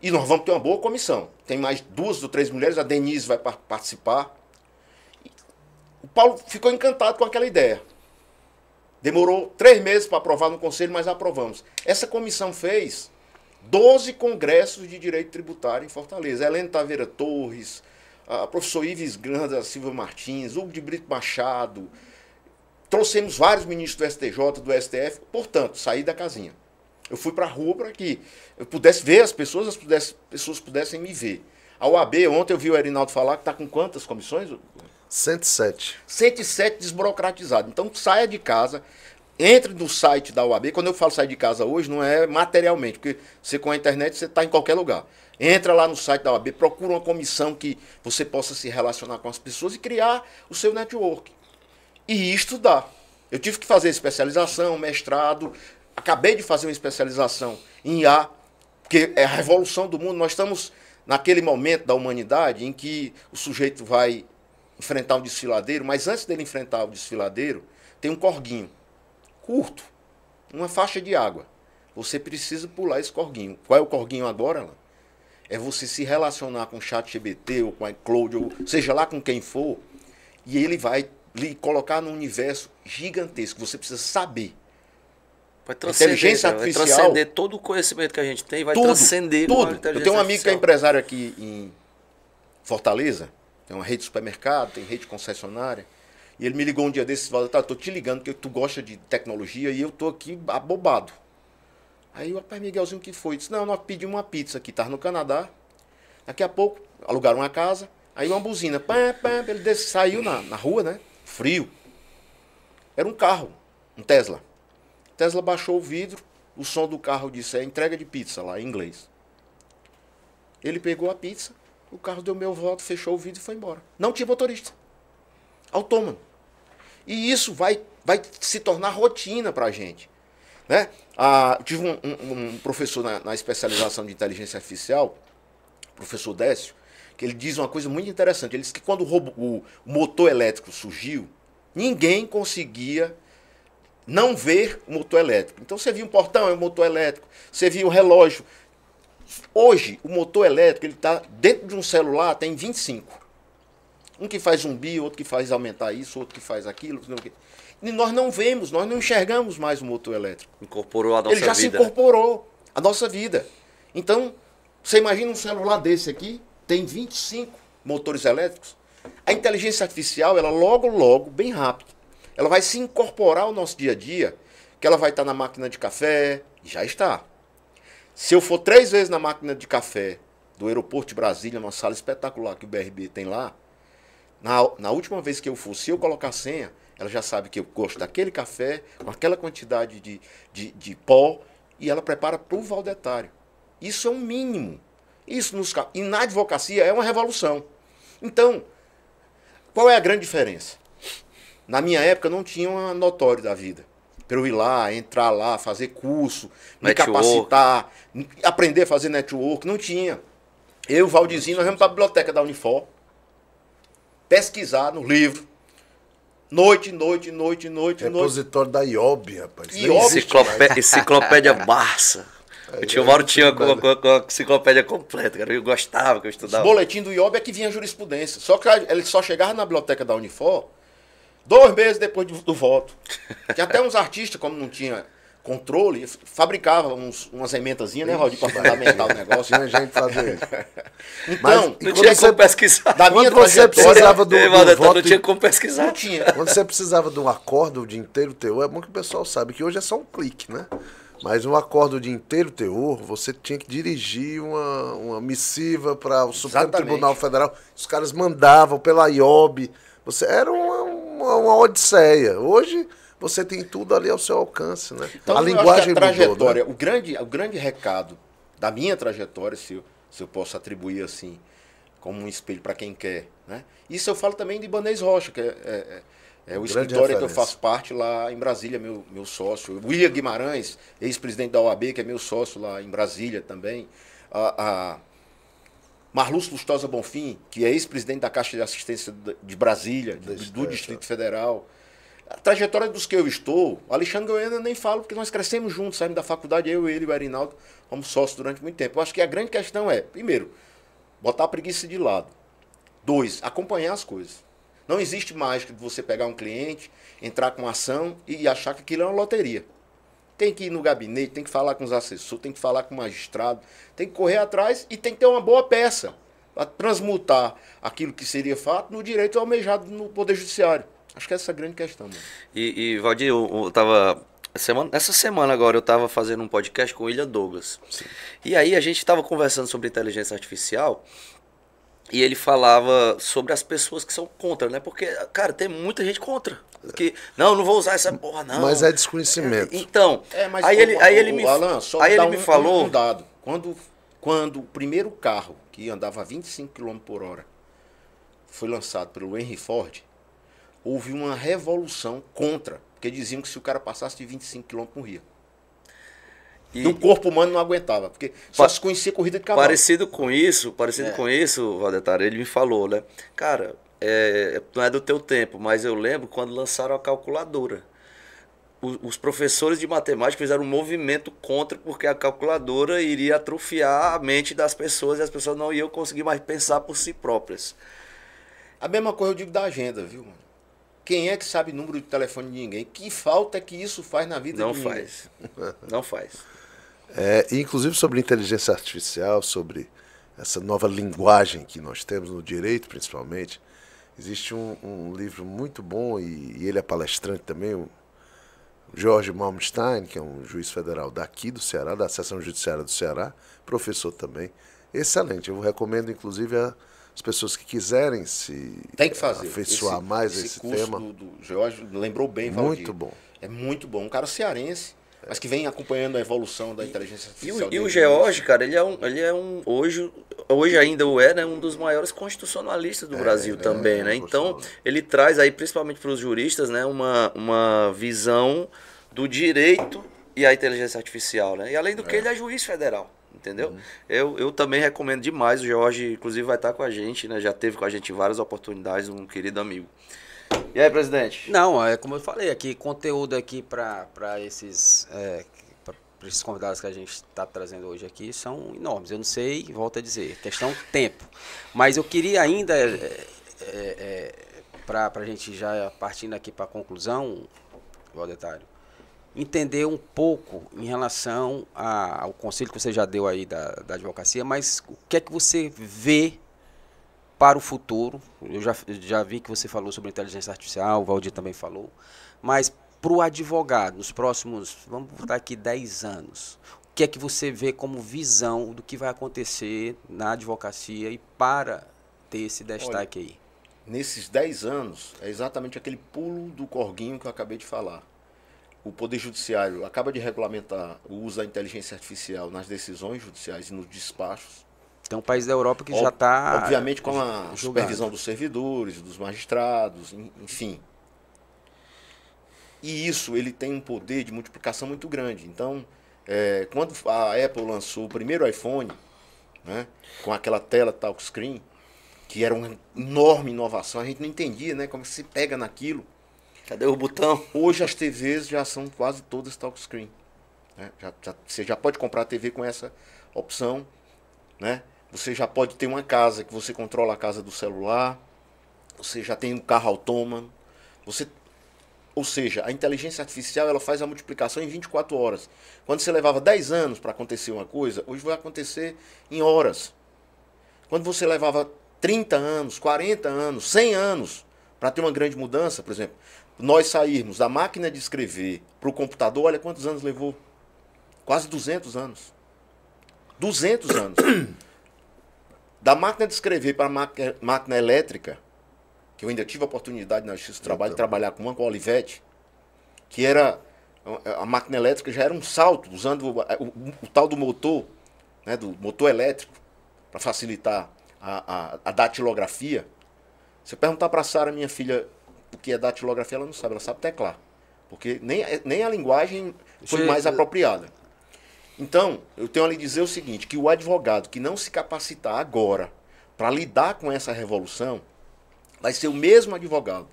e nós vamos ter uma boa comissão. Tem mais 2 ou 3 mulheres, a Denise vai participar. O Paulo ficou encantado com aquela ideia. Demorou 3 meses para aprovar no Conselho, mas aprovamos. Essa comissão fez 12 congressos de direito tributário em Fortaleza. Helena Taveira Torres, a professor Ives Granda Silva Martins, Hugo de Brito Machado. Trouxemos vários ministros do STJ, do STF. Portanto, saí da casinha. Eu fui para a rua para que eu pudesse ver as pessoas pudessem me ver. A OAB, ontem eu vi o Erinaldo falar que está com quantas comissões? 107. 107 desburocratizado. Então saia de casa, entre no site da OAB. Quando eu falo sair de casa hoje, não é materialmente, porque você com a internet você está em qualquer lugar. Entra lá no site da OAB, procura uma comissão que você possa se relacionar com as pessoas e criar o seu network. E estudar. Eu tive que fazer especialização, mestrado, acabei de fazer uma especialização em IA, que é a revolução do mundo. Nós estamos naquele momento da humanidade em que o sujeito vai enfrentar um desfiladeiro, mas antes dele enfrentar o desfiladeiro, tem um corguinho curto, uma faixa de água. Você precisa pular esse corguinho. Qual é o corguinho agora, Alan? É você se relacionar com o ChatGPT ou com a iCloud, ou seja lá com quem for, e ele vai lhe colocar num universo gigantesco. Você precisa saber. Vai inteligência artificial, vai transcender todo o conhecimento que a gente tem, vai transcender tudo. Eu tenho um amigo que é empresário aqui em Fortaleza, tem uma rede de supermercado, tem rede concessionária, e ele me ligou um dia desses e falou, tá, tô te ligando porque tu gosta de tecnologia e eu tô aqui abobado. Aí o rapaz Miguelzinho, o que foi? Disse, não, nós pedimos uma pizza aqui, tava no Canadá, daqui a pouco alugaram uma casa, aí uma buzina, pá, pá, ele saiu na rua, né, frio. Era um carro, um Tesla. Tesla baixou o vidro, o som do carro disse, é entrega de pizza lá em inglês. Ele pegou a pizza, o carro deu meio voto, fechou o vidro e foi embora. Não tinha motorista. Autônomo. E isso vai se tornar rotina para a gente. Né? Eu tive um professor na especialização de inteligência artificial, professor Décio, que ele diz uma coisa muito interessante. Ele diz que quando o motor elétrico surgiu, ninguém conseguia não ver o motor elétrico. Então você via um portão, é um motor elétrico. Você via um relógio. Hoje, o motor elétrico, ele está dentro de um celular, tem 25. Um que faz zumbi, outro que faz aumentar isso, outro que faz aquilo. E nós não vemos, nós não enxergamos mais o motor elétrico. Incorporou a nossa vida. Ele já se incorporou à nossa vida. Então, você imagina um celular desse aqui, tem 25 motores elétricos. A inteligência artificial, ela logo, bem rápido, ela vai se incorporar ao nosso dia a dia, que ela vai estar na máquina de café, e já está. Se eu for 3 vezes na máquina de café do aeroporto de Brasília, numa sala espetacular que o BRB tem lá, na última vez que eu for, se eu colocar a senha, ela já sabe que eu gosto daquele café, com aquela quantidade de pó, e ela prepara para o valdetário. Isso é um mínimo. E na advocacia é uma revolução. Então, qual é a grande diferença? Na minha época não tinha uma notório da vida. Para eu ir lá, entrar lá, fazer curso, me capacitar, aprender a fazer network, não tinha. Eu e o Valdizinho, nós vamos para a biblioteca da Unifor, pesquisar no livro, noite. Repositório da IOB, rapaz. Enciclopédia Barça. O Mauro tinha com a enciclopédia completa, cara. Eu gostava, que eu estudava. O boletim do IOB é que vinha a jurisprudência. Só que ele só chegava na biblioteca da Unifor 2 meses depois do voto. Tinha até uns artistas, como não tinha controle, fabricavam umas emendazinhas, né, Raul, para fundamentar o negócio. Tinha gente fazendo. Então, não tinha como pesquisar. Da minha trajetória, não tinha como pesquisar. Não tinha. Quando você precisava de um acórdão de inteiro teor, é bom que o pessoal sabe que hoje é só um clique, né? Mas um acórdão de inteiro teor, você tinha que dirigir uma missiva para o Supremo Tribunal Federal. Os caras mandavam pela IOB. Era uma odisseia. Hoje você tem tudo ali ao seu alcance, né? Então, a linguagem a trajetória, mudou, né? o grande recado da minha trajetória, se eu posso atribuir assim, como um espelho para quem quer. Né? Isso eu falo também de Ibanez Rocha, que é o escritório que eu faço parte lá em Brasília, meu sócio. William Guimarães, ex-presidente da OAB, que é meu sócio lá em Brasília também. A Marlúcio Lustosa Bonfim, que é ex-presidente da Caixa de Assistência de Brasília, do Distrito Federal. A trajetória dos que eu estou, o Alexandre Goiânia nem falo, porque nós crescemos juntos, saímos da faculdade, eu, ele e o Erinaldo, como sócios durante muito tempo. Eu acho que a grande questão é, primeiro, botar a preguiça de lado. 2, acompanhar as coisas. Não existe mágica de você pegar um cliente, entrar com ação e achar que aquilo é uma loteria. Tem que ir no gabinete, tem que falar com os assessores, tem que falar com o magistrado, tem que correr atrás e tem que ter uma boa peça para transmutar aquilo que seria fato no direito almejado no Poder Judiciário. Acho que essa é a grande questão. Mano. E Valdir, eu tava... Essa semana agora eu estava fazendo um podcast com o William Douglas. Sim. E aí a gente estava conversando sobre inteligência artificial e ele falava sobre as pessoas que são contra, né? Porque, cara, tem muita gente contra. Que, não vou usar essa porra, não. Mas é desconhecimento. Então, mas aí ele me falou... Um dado. Quando o primeiro carro, que andava a 25 km por hora, foi lançado pelo Henry Ford, houve uma revolução contra, porque diziam que se o cara passasse de 25 km morria. E o corpo humano não aguentava, porque só se conhecia corrida de cavalo. Parecido com isso, Valdetaro, ele me falou, né? Cara, não é do teu tempo, mas eu lembro quando lançaram a calculadora. Os professores de matemática fizeram um movimento contra, porque a calculadora iria atrofiar a mente das pessoas e as pessoas não iam conseguir mais pensar por si próprias. A mesma coisa eu digo da agenda, viu, mano? Quem é que sabe número de telefone de ninguém? Que falta que isso faz na vida de ninguém? Não faz. Inclusive sobre inteligência artificial, sobre essa nova linguagem que nós temos no direito, principalmente, existe um livro muito bom, e ele é palestrante também, o Jorge Malmstein, que é um juiz federal daqui do Ceará, da Seção Judiciária do Ceará, professor também, excelente. Eu recomendo, inclusive, as pessoas que quiserem se afeiçoar mais a esse tema. Do Jorge lembrou bem, Valdir. Muito bom. É muito bom. Um cara cearense, mas que vem acompanhando a evolução da inteligência artificial. E o George, cara, ele é um hoje ainda né, um dos maiores constitucionalistas do Brasil também, né? Então, ele traz aí, principalmente para os juristas, né, uma visão do direito e a inteligência artificial, né? E além do que, ele é juiz federal, entendeu? Eu também recomendo demais. O George, inclusive, vai estar com a gente, né? Já teve com a gente em várias oportunidades, um querido amigo. E aí, presidente? Não, como eu falei aqui, conteúdo aqui para esses convidados que a gente está trazendo hoje aqui são enormes. Eu não sei, volto a dizer, questão tempo. Mas eu queria ainda, para a gente já partindo aqui para a conclusão, Valdetário, entender um pouco em relação ao conselho que você já deu aí da advocacia, mas o que é que você vê para o futuro? Eu já vi que você falou sobre inteligência artificial, o Valdir também falou, mas para o advogado, nos próximos, vamos botar aqui 10 anos, o que é que você vê como visão do que vai acontecer na advocacia e para ter esse destaque aí? Nesses 10 anos, é exatamente aquele pulo do corguinho que eu acabei de falar. O Poder Judiciário acaba de regulamentar o uso da inteligência artificial nas decisões judiciais e nos despachos. Tem um país da Europa que já está... Obviamente com a supervisão dos servidores, dos magistrados, enfim. E isso ele tem um poder de multiplicação muito grande. Então, quando a Apple lançou o primeiro iPhone, né, com aquela tela touchscreen, que era uma enorme inovação, a gente não entendia, né, como se pega naquilo. Cadê o botão? Hoje as TVs já são quase todas touchscreen. Né? Você já pode comprar a TV com essa opção, né? Você já pode ter uma casa que você controla a casa do celular. Você já tem um carro autônomo. Ou seja, a inteligência artificial ela faz a multiplicação em 24 horas. Quando você levava 10 anos para acontecer uma coisa, hoje vai acontecer em horas. Quando você levava 30 anos, 40 anos, 100 anos para ter uma grande mudança, por exemplo, nós sairmos da máquina de escrever para o computador, olha quantos anos levou. Quase 200 anos. 200 anos. Da máquina de escrever para a máquina elétrica, que eu ainda tive a oportunidade na Justiça do Trabalho de trabalhar com uma com a Olivetti, que era a máquina elétrica já era um salto, usando o tal do motor né, do motor elétrico, para facilitar a datilografia. Se eu perguntar para a Sara, minha filha, o que é datilografia, ela não sabe, ela sabe teclar. Porque nem a linguagem foi mais apropriada. Então, eu tenho a lhe dizer o seguinte, que o advogado que não se capacitar agora para lidar com essa revolução, vai ser o mesmo advogado.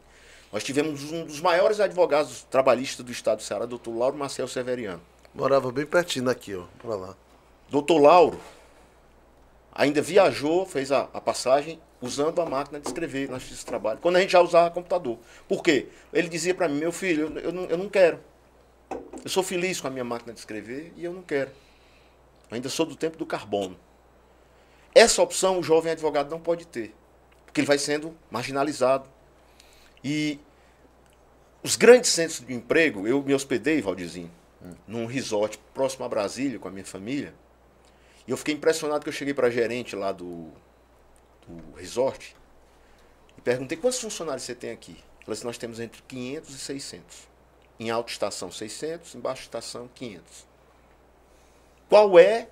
Nós tivemos um dos maiores advogados trabalhistas do estado do Ceará, doutor Lauro Marcel Severiano. Morava bem pertinho daqui, ó, pra lá. Doutor Lauro ainda viajou, fez a passagem usando a máquina de escrever nós fizemos trabalho, quando a gente já usava computador. Por quê? Ele dizia para mim, meu filho, eu não quero. Eu sou feliz com a minha máquina de escrever e eu não quero. Eu ainda sou do tempo do carbono. Essa opção o jovem advogado não pode ter, porque ele vai sendo marginalizado. E os grandes centros de emprego, eu me hospedei, Valdirzinho, num resort próximo a Brasília com a minha família, e eu fiquei impressionado que eu cheguei para a gerente lá do resort e perguntei, quantos funcionários você tem aqui? Ela disse, nós temos entre 500 e 600. Em alta estação 600, em baixa estação 500. Qual é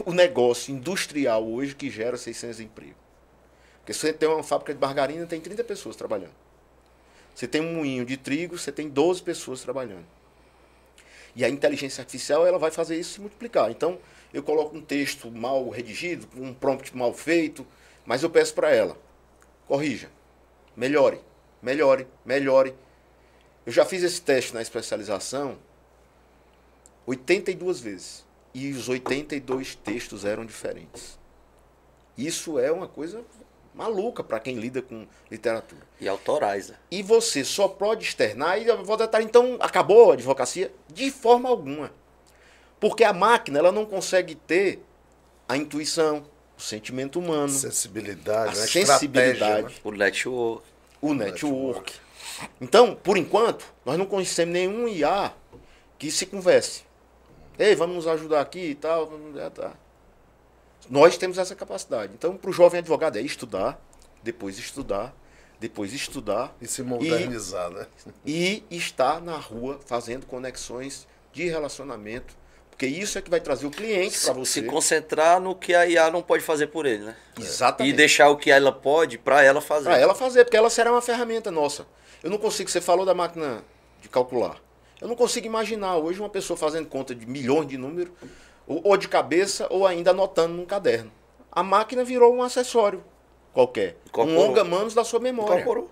o negócio industrial hoje que gera 600 empregos? Porque se você tem uma fábrica de margarina, tem 30 pessoas trabalhando. Você tem um moinho de trigo, você tem 12 pessoas trabalhando. E a inteligência artificial ela vai fazer isso se multiplicar. Então, eu coloco um texto mal redigido, um prompt mal feito, mas eu peço para ela, corrija, melhore, melhore, melhore. Eu já fiz esse teste na especialização 82 vezes. E os 82 textos eram diferentes. Isso é uma coisa maluca para quem lida com literatura. E autorais, né? E você só pode externar, e eu vou detalhar, então acabou a advocacia? De forma alguma. Porque a máquina ela não consegue ter a intuição, o sentimento humano, Sensibilidade, a né? sensibilidade, Né? O network. o network. Então, por enquanto, nós não conhecemos nenhum IA que se converse. Ei, vamos nos ajudar aqui e tal. Nós temos essa capacidade. Então, para o jovem advogado é estudar, depois estudar, depois estudar. E se modernizar, né? E estar na rua fazendo conexões de relacionamento. Porque isso é que vai trazer o cliente para você. Se concentrar no que a IA não pode fazer por ele, né? Exatamente. E deixar o que ela pode para ela fazer. Para ela fazer, porque ela será uma ferramenta nossa. Eu não consigo, você falou da máquina de calcular. Eu não consigo imaginar hoje uma pessoa fazendo conta de milhões de números, ou de cabeça, ou ainda anotando num caderno. A máquina virou um acessório qualquer. Incorporou. Um longa-manos da sua memória. Incorporou.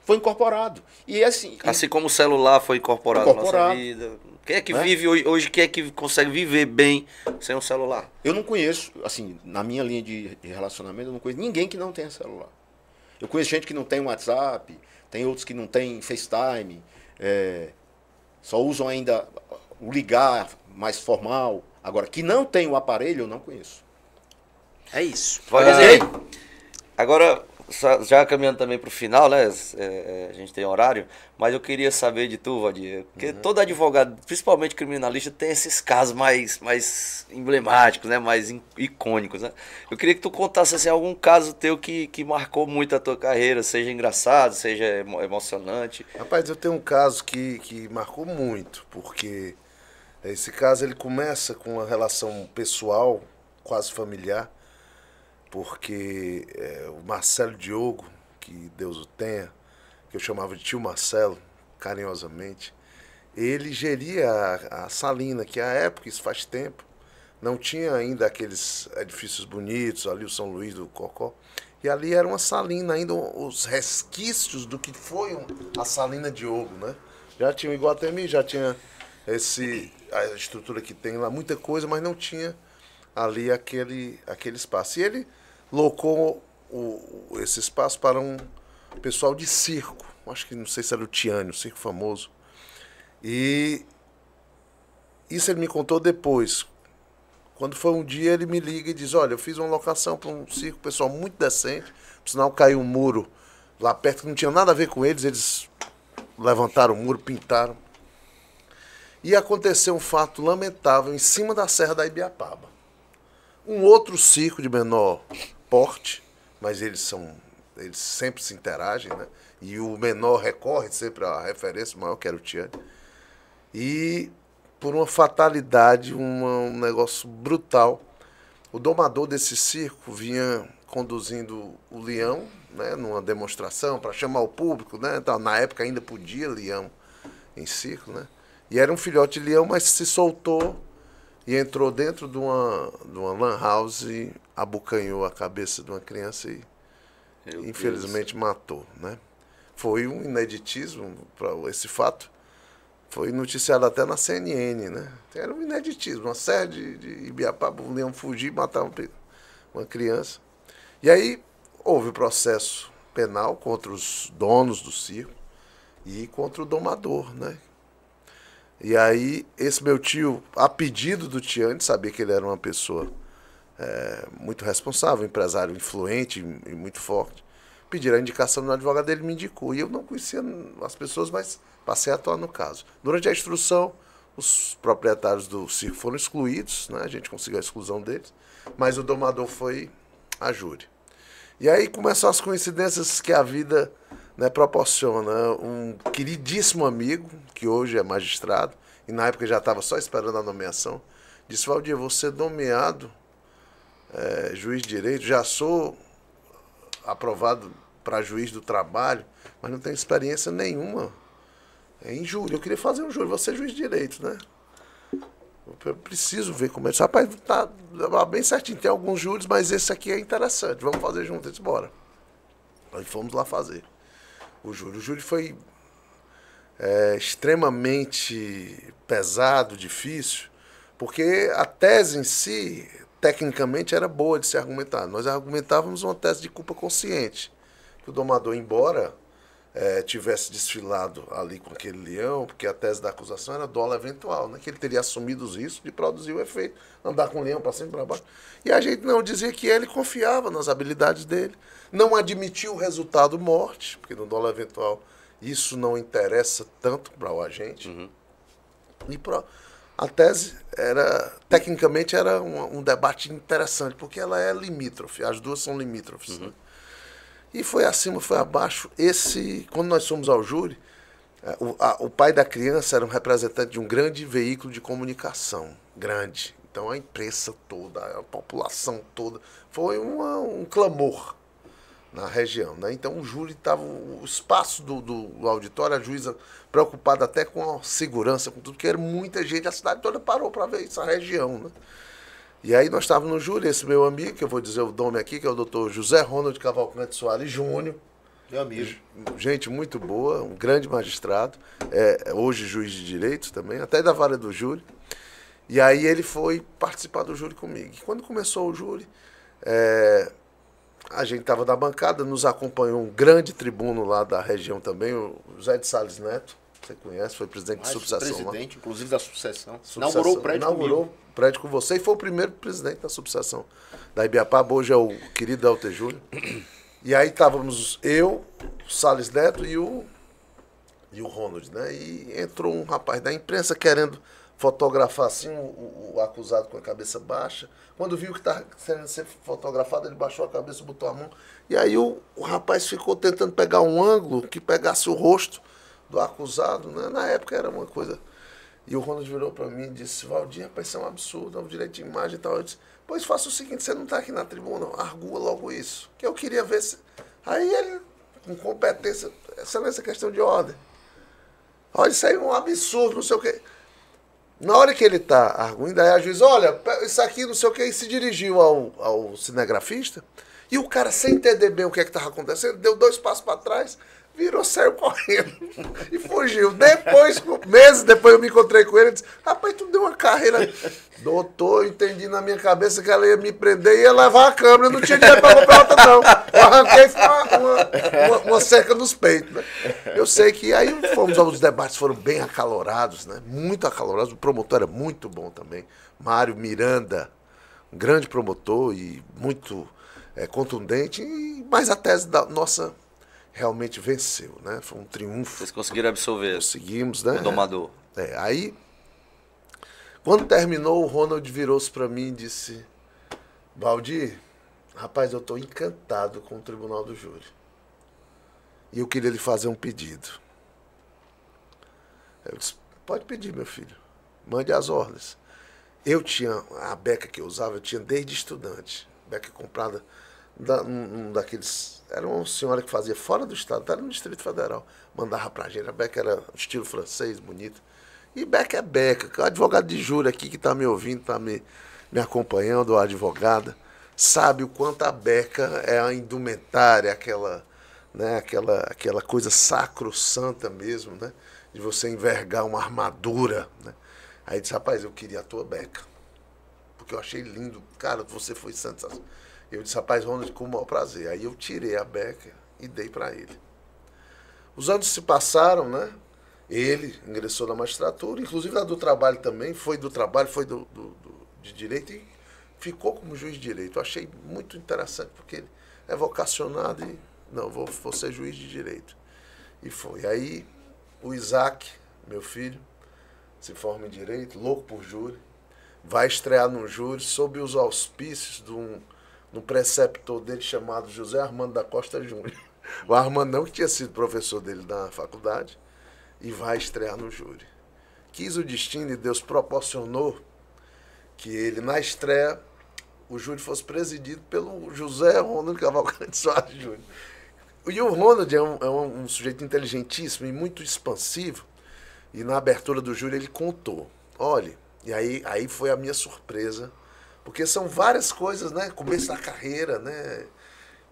Foi incorporado. E assim. Assim como o celular foi incorporado na nossa vida. Quem é que Né? vive hoje, quem é que consegue viver bem sem um celular? Eu não conheço, assim, na minha linha de relacionamento, eu não conheço ninguém que não tenha celular. Eu conheço gente que não tem WhatsApp, tem outros que não tem FaceTime, só usam ainda o ligar mais formal. Agora, que não tem o aparelho, eu não conheço. É isso. Ok? Agora, já caminhando também para o final, né? A gente tem horário, mas eu queria saber de tu, Valdir, porque todo advogado, principalmente criminalista, tem esses casos mais emblemáticos, né? Mais icônicos, né? Eu queria que tu contasse assim, algum caso teu que marcou muito a tua carreira, seja engraçado, seja emocionante. Rapaz, eu tenho um caso que marcou muito, porque esse caso ele começa com uma relação pessoal, quase familiar, porque o Marcelo Diogo, que Deus o tenha, que eu chamava de tio Marcelo, carinhosamente, ele geria a Salina, que à época, isso faz tempo, não tinha ainda aqueles edifícios bonitos, ali o São Luís do Cocó, e ali era uma salina, ainda os resquícios do que foi a Salina Diogo, né? Já tinha o Iguatemi, já tinha a estrutura que tem lá, muita coisa, mas não tinha ali aquele espaço. E ele locou esse espaço para um pessoal de circo. Acho que não sei se era o Tiane, o circo famoso. E isso ele me contou depois. Quando foi um dia, ele me liga e diz, olha, eu fiz uma locação para um circo, pessoal muito decente. Por sinal, caiu um muro lá perto, que não tinha nada a ver com eles levantaram o muro, pintaram. E aconteceu um fato lamentável em cima da Serra da Ibiapaba. Um outro circo de menor porte, mas eles sempre se interagem, né? E o menor recorre sempre à referência, o maior que era o Tiane. E por uma fatalidade, um negócio brutal, O domador desse circo vinha conduzindo o leão, né, numa demonstração para chamar o público, né? Então, na época ainda podia leão em circo, né? E era um filhote de leão, mas se soltou e entrou dentro de uma lan house e abocanhou a cabeça de uma criança e infelizmente matou, né? Foi um ineditismo para esse fato. Foi noticiado até na CNN, né? Era um ineditismo, uma série de Ibiapaba, um leão fugir e matar uma criança. E aí houve o processo penal contra os donos do circo e contra o domador, né? E aí esse meu tio, a pedido do Tiane, sabia que ele era uma pessoa muito responsável, um empresário influente e muito forte, pediram a indicação do advogado, ele me indicou. E eu não conhecia as pessoas, mas passei a atuar no caso. Durante a instrução, os proprietários do circo foram excluídos, né? A gente conseguiu a exclusão deles, mas o domador foi a júri. E aí começam as coincidências que a vida, né, proporciona. Um queridíssimo amigo, que hoje é magistrado, e na época já estava só esperando a nomeação, disse: Valdir, vou ser nomeado juiz de direito, já sou aprovado para juiz do trabalho, mas não tenho experiência nenhuma em júri. Eu queria fazer um júri, você é juiz de direito, né? Eu preciso ver como é isso. Rapaz, tá bem certinho, tem alguns júris, mas esse aqui é interessante, vamos fazer junto. Eu disse, bora. Aí fomos lá fazer o júri. O júri foi extremamente pesado, difícil, porque a tese em si, tecnicamente, era boa de se argumentar. Nós argumentávamos uma tese de culpa consciente. Que o domador, embora tivesse desfilado ali com aquele leão, porque a tese da acusação era dolo eventual, né? Que ele teria assumido os riscos de produzir o efeito, andar com o leão para cima e para baixo. E a gente não dizia que ele confiava nas habilidades dele, não admitia o resultado morte, porque no dolo eventual isso não interessa tanto para o agente. Uhum. E a tese tecnicamente era um debate interessante, porque ela é limítrofe, as duas são limítrofes. Uhum. Né? E foi acima, foi abaixo. Quando nós fomos ao júri, o pai da criança era um representante de um grande veículo de comunicação, grande. Então a imprensa toda, a população toda, foi um clamor na região. Né? Então o júri estava, o espaço do auditório, a juíza preocupada até com a segurança, com tudo, porque era muita gente, a cidade toda parou para ver isso, a região. Né? E aí nós estávamos no júri, esse meu amigo, que eu vou dizer o nome aqui, que é o doutor José Ronald Cavalcante Soares Júnior. Meu amigo. Gente muito boa, um grande magistrado, hoje juiz de direito também, até da vara do júri. E aí ele foi participar do júri comigo. E quando começou o júri, a gente estava na bancada, nos acompanhou um grande tribuno lá da região também, o José de Salles Neto, você conhece, foi presidente de subseção lá. Presidente, inclusive, da subseção. Inaugurou o prédio comigo. Prédio com você e foi o primeiro presidente da subseção da Ibiapaba, hoje é o querido Alter Júnior. E aí estávamos eu, o Salles Neto e o Ronald, né? E entrou um rapaz da imprensa querendo fotografar assim o acusado com a cabeça baixa. Quando viu que estava querendo ser fotografado, ele baixou a cabeça, botou a mão. E aí o rapaz ficou tentando pegar um ângulo que pegasse o rosto do acusado, né? Na época era uma coisa... E o Ronald virou para mim e disse: Valdir, rapaz, isso é um absurdo, é um direito de imagem e tal. Eu disse: pois faça o seguinte, você não está aqui na tribuna, argua logo isso. Que eu queria ver se... Aí ele, com competência, essa questão de ordem. Olha, isso aí é um absurdo, não sei o quê. Na hora que ele está arguindo, aí a juiz, olha, isso aqui, não sei o quê, e se dirigiu ao cinegrafista, e o cara, sem entender bem o que estava acontecendo, deu 2 passos para trás, virou, saiu correndo e fugiu. Depois, meses depois, eu me encontrei com ele e disse: rapaz, tu deu uma carreira. Doutor, eu entendi na minha cabeça que ela ia me prender e ia levar a câmera. Não tinha dinheiro para comprar outra, não. Eu arranquei uma cerca nos peitos. Né? Eu sei que aí os debates foram bem acalorados, né? Muito acalorados. O promotor era muito bom também. Mário Miranda, um grande promotor e muito contundente. Mas a tese da nossa... realmente venceu, né? Foi um triunfo. Vocês conseguiram absolver? Conseguimos, né? O domador. Aí, quando terminou, o Ronald virou-se para mim e disse: Valdir, rapaz, eu estou encantado com o Tribunal do Júri. E eu queria lhe fazer um pedido. Eu disse: pode pedir, meu filho. Mande as ordens. Eu tinha, a beca que eu usava, eu tinha desde estudante. Beca comprada num daqueles... Era uma senhora que fazia fora do estado, era no Distrito Federal. Mandava pra gente, a beca era estilo francês, bonito. E beca é beca. O advogado de júri aqui que tá me ouvindo, tá me acompanhando, a advogada, sabe o quanto a beca é a indumentária, aquela, né, aquela coisa sacrossanta mesmo, né? De você envergar uma armadura, né? Aí disse, rapaz, eu queria a tua beca. Porque eu achei lindo. Cara, você foi sensacional. Eu disse, rapaz, Ronald, com o maior prazer. Aí eu tirei a beca e dei para ele. Os anos se passaram, né? Ele ingressou na magistratura, inclusive lá do trabalho também, foi do trabalho, foi de direito e ficou como juiz de direito. Eu achei muito interessante, porque ele é vocacionado e, não, vou ser juiz de direito. E foi. Aí o Isaac, meu filho, se forma em direito, louco por júri, vai estrear no júri sob os auspícios de um preceptor dele chamado José Armando da Costa Júnior. O Armandão, que tinha sido professor dele na faculdade, e vai estrear no júri. Quis o destino e Deus proporcionou que ele, na estreia, o júri fosse presidido pelo José Ronald Cavalcante Soares Júnior. E o Ronald é um sujeito inteligentíssimo e muito expansivo, e na abertura do júri ele contou. Olha, e aí foi a minha surpresa, porque são várias coisas, né? Começo da carreira, né?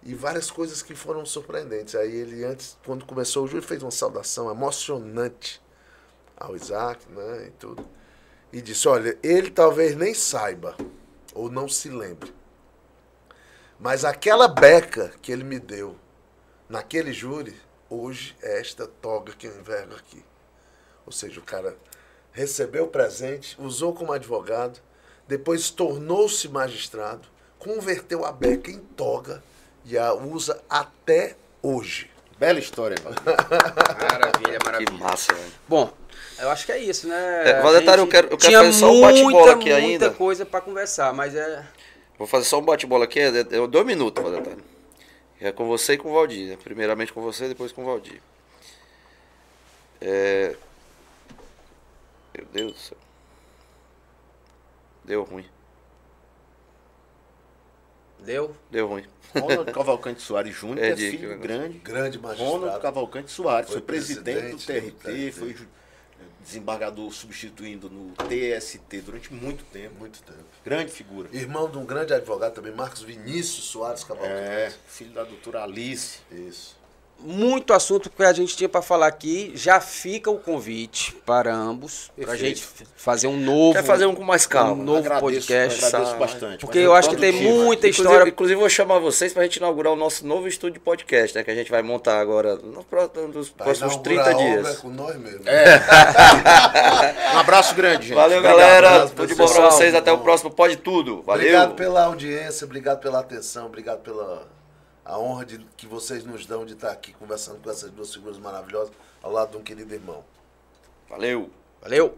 E várias coisas que foram surpreendentes. Aí ele, antes, quando começou o júri, fez uma saudação emocionante ao Isaac, né? E tudo. E disse, olha, ele talvez nem saiba, ou não se lembre, mas aquela beca que ele me deu naquele júri, hoje é esta toga que eu envergo aqui. Ou seja, o cara recebeu o presente, usou como advogado, depois tornou-se magistrado, converteu a beca em toga e a usa até hoje. Bela história, mano. Maravilha, maravilha. Que massa, velho. Bom, eu acho que é isso, né? Valdetário, eu quero tinha fazer só um bate-bola aqui ainda. Muita coisa para conversar, mas é... Vou fazer só um bate-bola aqui, é 2 minutos, Valdetário. É com você e com o Valdir, né? Primeiramente com você, depois com o Valdir. Meu Deus do céu. Deu ruim. Deu ruim. Ronald Cavalcante Soares Júnior, É é de- filho grande. Grande magistrado. Ronald Cavalcante Soares, Foi foi presidente do presidente TRT, do foi desembargador substituindo no TST durante muito tempo. Muito tempo. Grande figura. Irmão de um grande advogado também, Marcos Vinícius Soares Cavalcante. Filho da doutora Alice. Isso. Muito assunto que a gente tinha para falar aqui. Já fica o convite para ambos, para a Perfeito. gente fazer um novo... Quer fazer um com mais calma. Um novo podcast. Agradeço bastante. Porque Mas eu acho que tem produtivo. muita Inclusive, história... inclusive, vou chamar vocês pra gente inaugurar o nosso novo estúdio de podcast, né? Que a gente vai montar agora nos próximos 30 dias. É com nós mesmo. Um abraço grande, gente. Valeu, Obrigado. galera. abraço, Tudo de bom pra pessoal. vocês. Até o próximo Pode Tudo. Valeu. Obrigado pela audiência, obrigado pela atenção, obrigado pela a honra que vocês nos dão de estar aqui conversando com essas duas figuras maravilhosas ao lado de um querido irmão. Valeu. Valeu!